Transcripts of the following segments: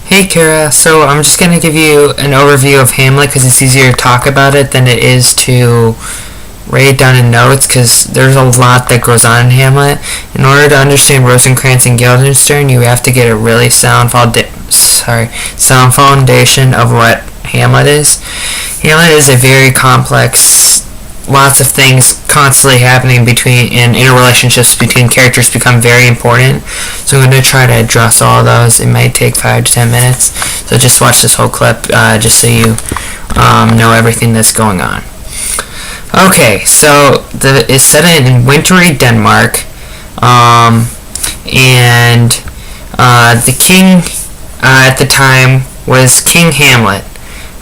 Hey Kara, so I'm just going to give you an overview of Hamlet because it's easier to talk about it than it is to write it down in notes because there's a lot that goes on in Hamlet. In order to understand Rosencrantz and Guildenstern, you have to get a really sound foundation of what Hamlet is. Hamlet is a very complex, lots of things constantly happening between and interrelationships between characters become very important. So I'm going to try to address all of those. It might take 5 to 10 minutes. So just watch this whole clip just so you know everything that's going on. Okay, so it's set in wintry Denmark, and the king at the time was King Hamlet,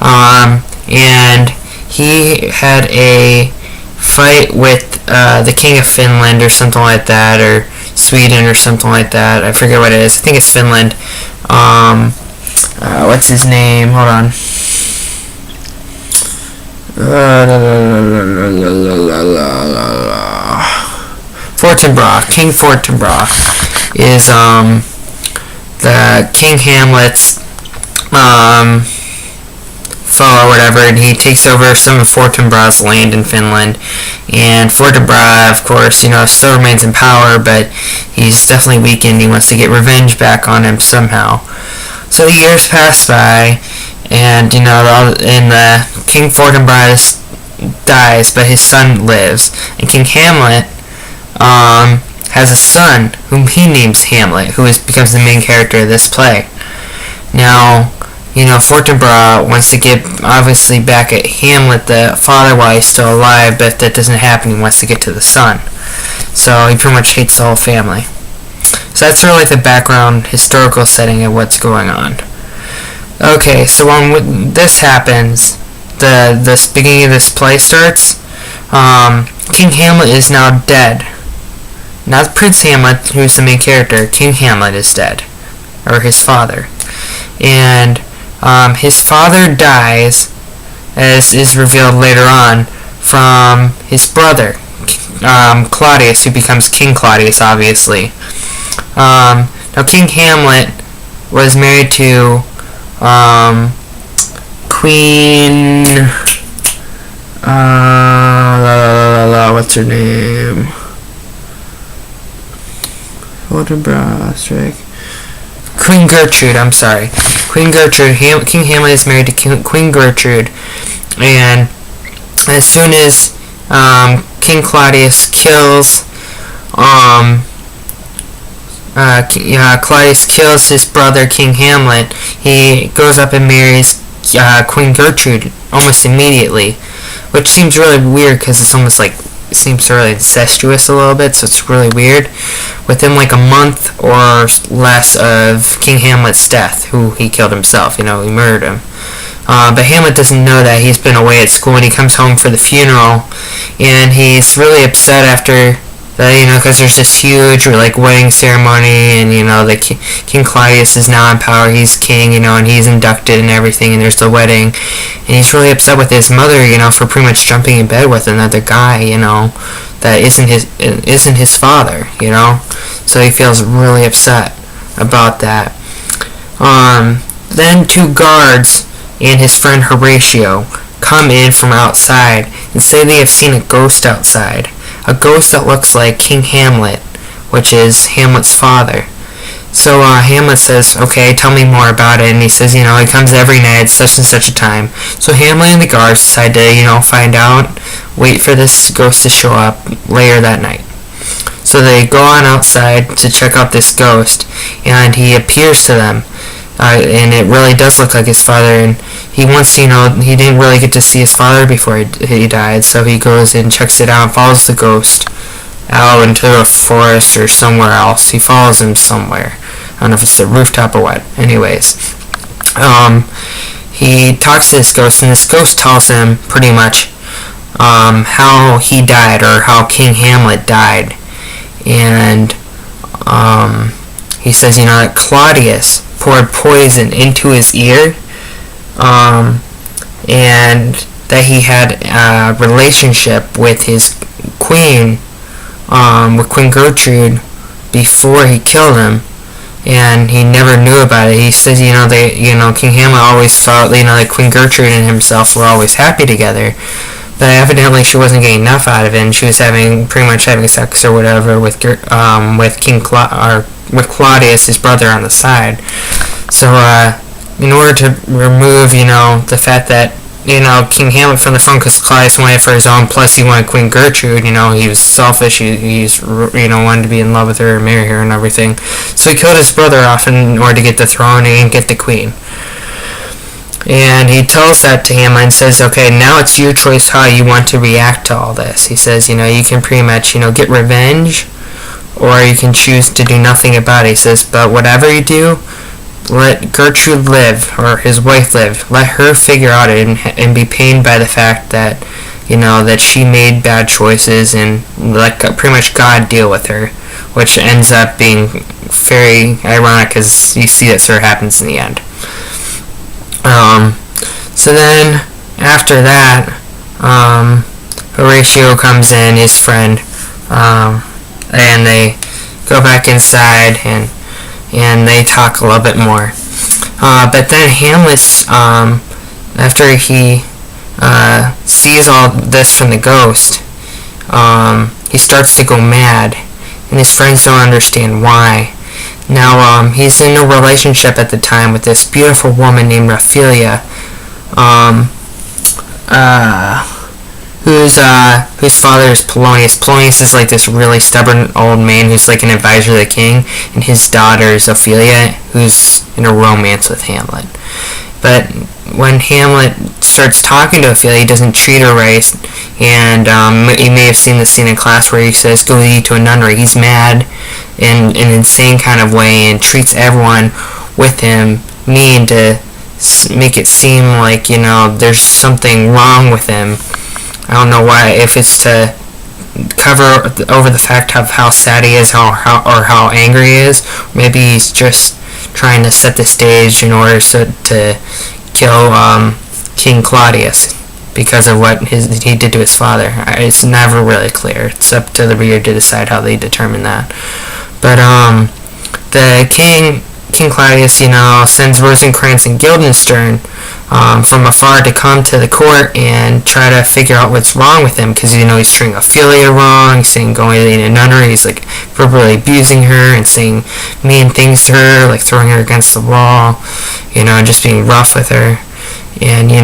and he had a fight with the King of Finland or something like that, or Sweden or something like that. I forget what it is. I think it's Finland. What's his name? Hold on. Fortinbras. King Fortinbras is the King Hamlet's foe or whatever, and he takes over some of Fortinbras' land in Finland. And Fortinbras, of course, still remains in power, but he's definitely weakened. He wants to get revenge back on him somehow. So years pass by, and the King Fortinbras dies, but his son lives, and King Hamlet has a son whom he names Hamlet, who becomes the main character of this play. Now, Fortinbras wants to get, obviously, back at Hamlet, the father, while he's still alive, but if that doesn't happen, he wants to get to the son. So he pretty much hates the whole family. So that's really the background, historical setting of what's going on. Okay, so when this happens, the beginning of this play starts. King Hamlet is now dead. Not Prince Hamlet, who's the main character. King Hamlet is dead, or his father. And his father dies, as is revealed later on, from his brother, Claudius, who becomes King Claudius, obviously. Now, King Hamlet was married to Queen... what's her name? Queen Gertrude, I'm sorry. Queen Gertrude. King Hamlet is married to Queen Gertrude, and as soon as King Claudius kills his brother King Hamlet, he goes up and marries Queen Gertrude almost immediately, which seems really weird because it's almost like it seems really incestuous a little bit, so it's really weird. Within like a month or less of King Hamlet's death, who he killed himself, he murdered him. But Hamlet doesn't know that. He's been away at school, and he comes home for the funeral, and he's really upset after that, because there's this huge wedding ceremony, and the King Claudius is now in power. He's king, and he's inducted and everything, and there's the wedding, and he's really upset with his mother, for pretty much jumping in bed with another guy, that isn't his father, So he feels really upset about that. Then 2 guards and his friend Horatio come in from outside and say they have seen a ghost outside. A ghost that looks like King Hamlet, which is Hamlet's father. So Hamlet says, okay, tell me more about it. And he says, he comes every night at such and such a time. So Hamlet and the guards decide to, find out, wait for this ghost to show up later that night. So they go on outside to check out this ghost, and he appears to them. And it really does look like his father, and he wants, he didn't really get to see his father before he died, so he goes and checks it out and follows the ghost out into a forest or somewhere else. He follows him somewhere. I don't know if it's the rooftop or what. Anyways, he talks to this ghost, and this ghost tells him pretty much how he died, or how King Hamlet died. And he says, that Claudius poured poison into his ear, and that he had a relationship with his queen, with Queen Gertrude, before he killed him, and he never knew about it. He says, King Hamlet always felt, that Queen Gertrude and himself were always happy together, but evidently she wasn't getting enough out of it, and she was pretty much having sex or whatever with with Claudius, his brother, on the side. So, in order to remove, the fact that King Hamlet from the throne, because Claudius wanted it for his own, plus he wanted Queen Gertrude, he was selfish, he's wanted to be in love with her and marry her and everything. So he killed his brother off in order to get the throne and get the queen. And he tells that to Hamlet and says, okay, now it's your choice how you want to react to all this. He says, you can pretty much, get revenge, or you can choose to do nothing about it. He says, but whatever you do, let Gertrude live, or his wife live. Let her figure out it and be pained by the fact that, that she made bad choices, and let pretty much God deal with her, which ends up being very ironic because you see that sort of happens in the end. So then, after that, Horatio comes in, his friend, and they go back inside and they talk a little bit more. But then Hamlet, after he sees all this from the ghost, he starts to go mad, and his friends don't understand why. Now, he's in a relationship at the time with this beautiful woman named Ophelia, whose father is Polonius. Polonius is like this really stubborn old man who's like an advisor to the king, and his daughter is Ophelia, who's in a romance with Hamlet. But when Hamlet starts talking to Ophelia, he doesn't treat her right, and you may have seen the scene in class where he says, go eat to a nunnery. He's mad in an insane kind of way and treats everyone with him mean to make it seem like, there's something wrong with him. I don't know why, if it's to cover over the fact of how sad he is or how angry he is. Maybe he's just trying to set the stage in order to kill King Claudius because of what he did to his father. It's never really clear. It's up to the reader to decide how they determine that. But the King Claudius, sends Rosencrantz and Guildenstern from afar to come to the court and try to figure out what's wrong with him, because he's treating Ophelia wrong. He's saying going in a nunnery. He's like verbally abusing her and saying mean things to her, like throwing her against the wall, and just being rough with her. And he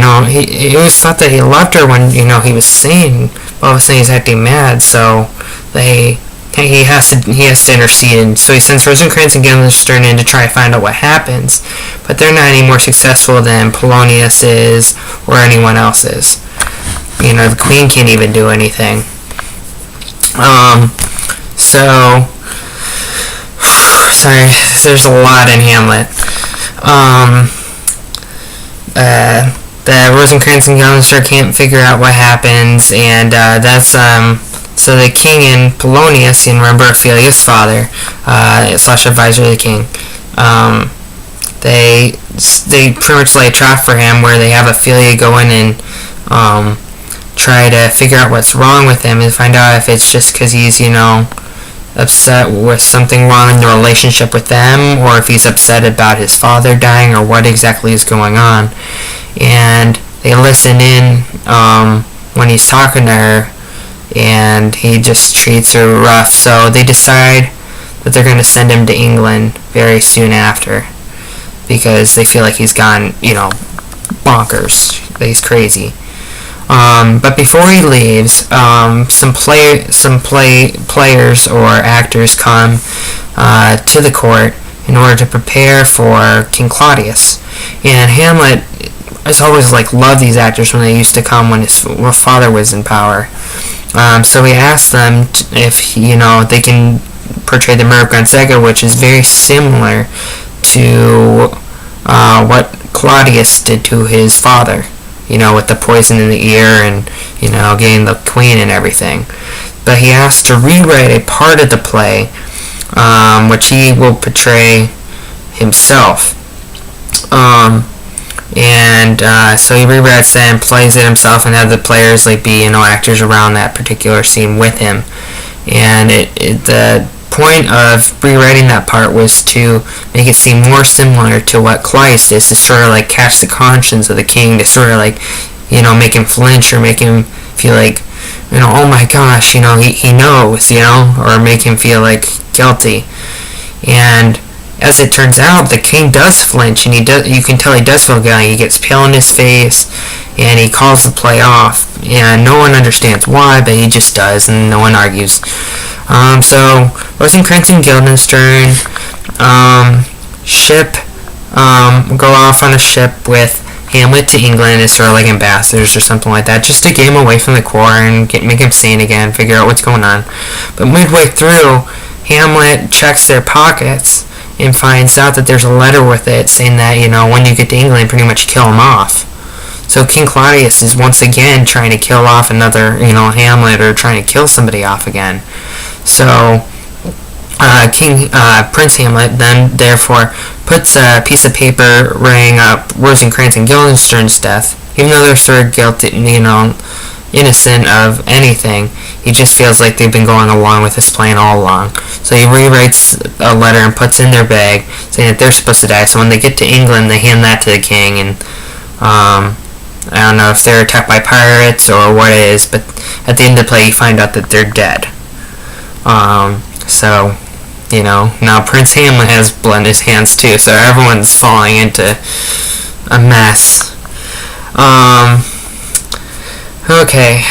always thought that he loved her when he was sane, but all of a sudden he's acting mad. So he has to intercede, and so he sends Rosencrantz and Guildenstern in to try to find out what happens, but they're not any more successful than Polonius is or anyone else is. The queen can't even do anything. Sorry, there's a lot in Hamlet. The Rosencrantz and Guildenstern can't figure out what happens, and that's so the king and Polonius, and remember Ophelia's father, / advisor to the king, they pretty much lay a trap for him where they have Ophelia go in and try to figure out what's wrong with him and find out if it's just because he's, upset with something wrong in the relationship with them, or if he's upset about his father dying, or what exactly is going on. And they listen in when he's talking to her, and he just treats her rough. So they decide that they're going to send him to England very soon after, because they feel like he's gone, bonkers. That he's crazy. But before he leaves, some players or actors come to the court in order to prepare for King Claudius. And Hamlet has always loved these actors when they used to come when his father was in power. So he asked them if they can portray the murder of Gonzaga, which is very similar to what Claudius did to his father. With the poison in the ear and, getting the queen and everything. But he asked to rewrite a part of the play, which he will portray himself. So he rewrites that and plays it himself, and have the players be actors around that particular scene with him. And point of rewriting that part was to make it seem more similar to what Claudius is, to sort of like catch the conscience of the king, to sort of like, make him flinch or make him feel like, oh my gosh, he knows, or make him feel like guilty. And as it turns out, the king does flinch, and you can tell he does feel guilty. He gets pale in his face, and he calls the play off. And no one understands why, but he just does, and no one argues. So Rosencrantz and Guildenstern go off on a ship with Hamlet to England as sort of like ambassadors or something like that, just to get him away from the court and make him sane again, figure out what's going on. But midway through, Hamlet checks their pockets and finds out that there's a letter with it saying that, when you get to England, pretty much kill him off. So King Claudius is once again trying to kill off another, Hamlet, or trying to kill somebody off again. So Prince Hamlet then therefore puts a piece of paper writing up Rosencrantz and Guildenstern's death, even though they're sort of guilty, innocent of anything. He just feels like they've been going along with his plan all along. So he rewrites a letter and puts in their bag saying that they're supposed to die. So when they get to England, they hand that to the king, and I don't know if they're attacked by pirates or what it is, but at the end of the play you find out that they're dead. So, now Prince Hamlet has blood in his hands too, so everyone's falling into a mess. Okay.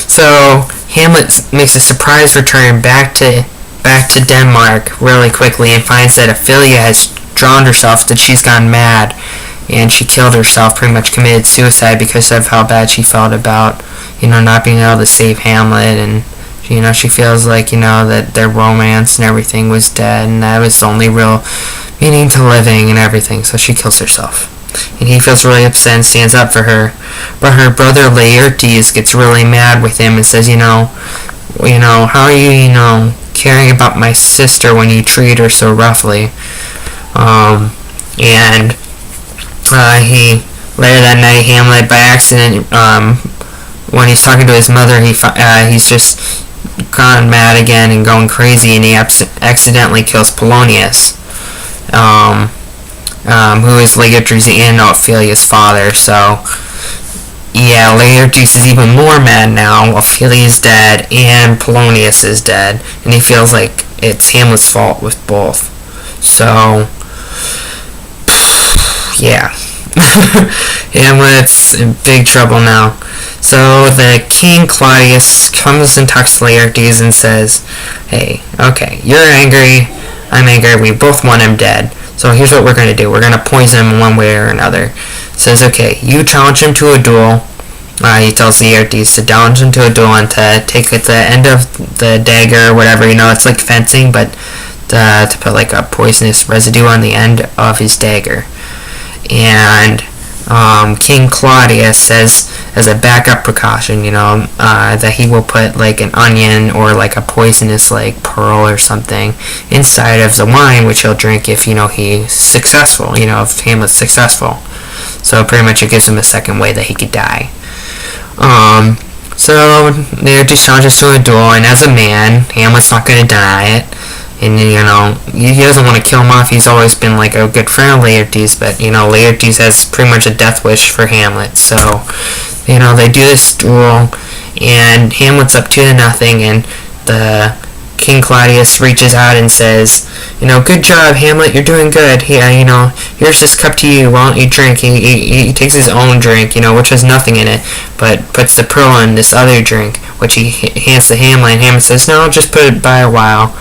So Hamlet makes a surprise return back to Denmark really quickly and finds that Ophelia has drowned herself, that she's gone mad, and she killed herself, pretty much committed suicide because of how bad she felt about, not being able to save Hamlet, and she feels like, that their romance and everything was dead, and that was the only real meaning to living and everything, so she kills herself. And he feels really upset and stands up for her. But her brother Laertes gets really mad with him and says, how are you, caring about my sister when you treat her so roughly? And he, later that night, Hamlet, by accident, when he's talking to his mother, he's just gone mad again and going crazy, and he accidentally kills Polonius, who is Laertes and Ophelia's father. So, yeah, Laertes is even more mad now. Ophelia's dead, and Polonius is dead, and he feels like it's Hamlet's fault with both. So, yeah. Hamlet's in big trouble now. So the King Claudius comes and talks to Laertes and says, hey, okay, you're angry, I'm angry, we both want him dead. So here's what we're going to do. We're going to poison him one way or another. Says, okay, you challenge him to a duel. He tells Laertes to challenge him to a duel and to take at the end of the dagger or whatever, it's like fencing, but to put like a poisonous residue on the end of his dagger. And King Claudius says, as a backup precaution, that he will put like an onion or like a poisonous like pearl or something inside of the wine, which he'll drink if he's successful, if Hamlet's successful. So pretty much it gives him a second way that he could die. So Laertes challenges to a duel, and as a man, Hamlet's not going to deny it. And, he doesn't want to kill him off. He's always been, like, a good friend of Laertes, but, Laertes has pretty much a death wish for Hamlet. So, they do this duel, and Hamlet's up 2-0, and the King Claudius reaches out and says, good job, Hamlet, you're doing good. Yeah, here's this cup to you. Why don't you drink? He takes his own drink, which has nothing in it, but puts the pearl in this other drink, which he hands to Hamlet, and Hamlet says, no, just put it by a while.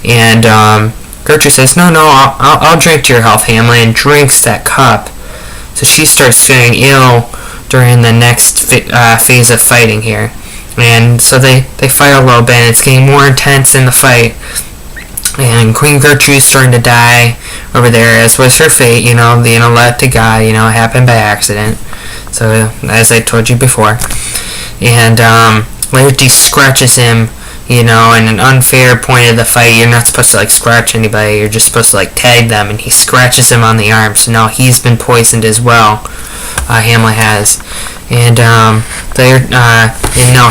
And Gertrude says, no, I'll drink to your health, Hamlet, and drinks that cup. So she starts feeling ill during the next phase of fighting here. And so they fight a little bit, and it's getting more intense in the fight. And Queen Gertrude's starting to die over there, as was her fate, left to God, it happened by accident. So, as I told you before. And Laertes scratches him, in an unfair point of the fight. You're not supposed to, like, scratch anybody. You're just supposed to, like, tag them. And he scratches him on the arm. So now he's been poisoned as well. Hamlet has. And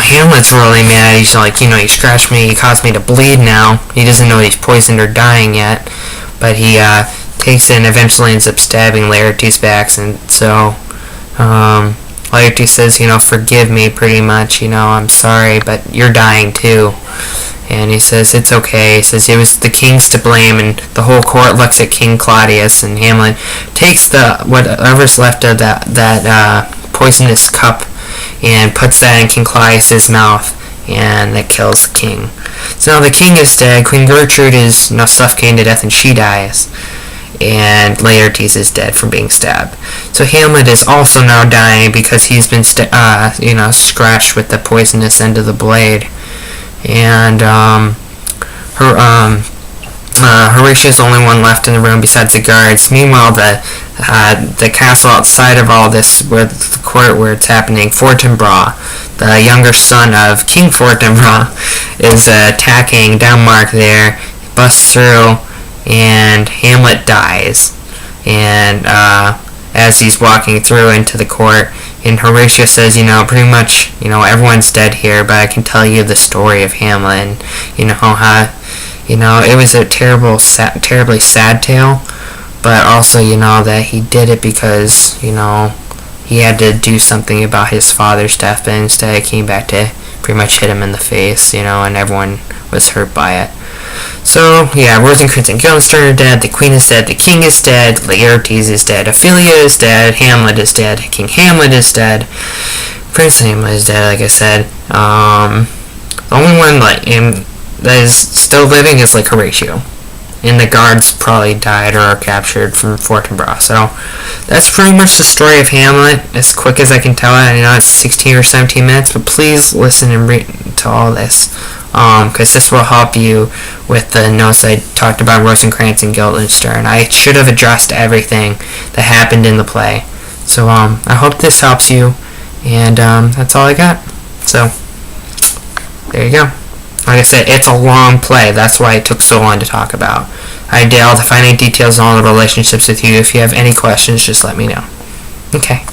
Hamlet's really mad. He's like, you scratched me, you caused me to bleed now. He doesn't know he's poisoned or dying yet, but he takes it and eventually ends up stabbing Laertes back. And so Laertes says, forgive me, pretty much. I'm sorry, but you're dying too. And he says, it's okay. He says, it was the king's to blame, and the whole court looks at King Claudius, and Hamlet takes whatever's left of that poisonous cup and puts that in King Claudius's mouth, and that kills the king. So now the king is dead, Queen Gertrude is now suffocated to death, and she dies. And Laertes is dead from being stabbed. So Hamlet is also now dying because he's been scratched with the poisonous end of the blade. And Horatio's the only one left in the room besides the guards. Meanwhile, the castle outside of all this, where the court where it's happening, Fortinbras, the younger son of King Fortinbras, is attacking Denmark there, busts through, and Hamlet dies. And as he's walking through into the court, and Horatio says, pretty much, everyone's dead here, but I can tell you the story of Hamlet, and how, it was a terribly sad tale, but also, that he did it because, he had to do something about his father's death, but instead it came back to pretty much hit him in the face, and everyone was hurt by it. So, yeah, Rosencrantz and Guildenstern are dead, the Queen is dead, the King is dead, Laertes is dead, Ophelia is dead, Hamlet is dead, King Hamlet is dead, Prince Hamlet is dead, like I said. The only one that is still living is Horatio. And the guards probably died or are captured from Fortinbras. So, that's pretty much the story of Hamlet, as quick as I can tell it. I know it's 16 or 17 minutes, but please listen and read to all this. Because this will help you with the notes I talked about Rosencrantz and Guildenstern. I should have addressed everything that happened in the play. So I hope this helps you, and that's all I got. So there you go. Like I said, it's a long play. That's why it took so long to talk about. I did all the finite details and all the relationships with you. If you have any questions, just let me know. Okay.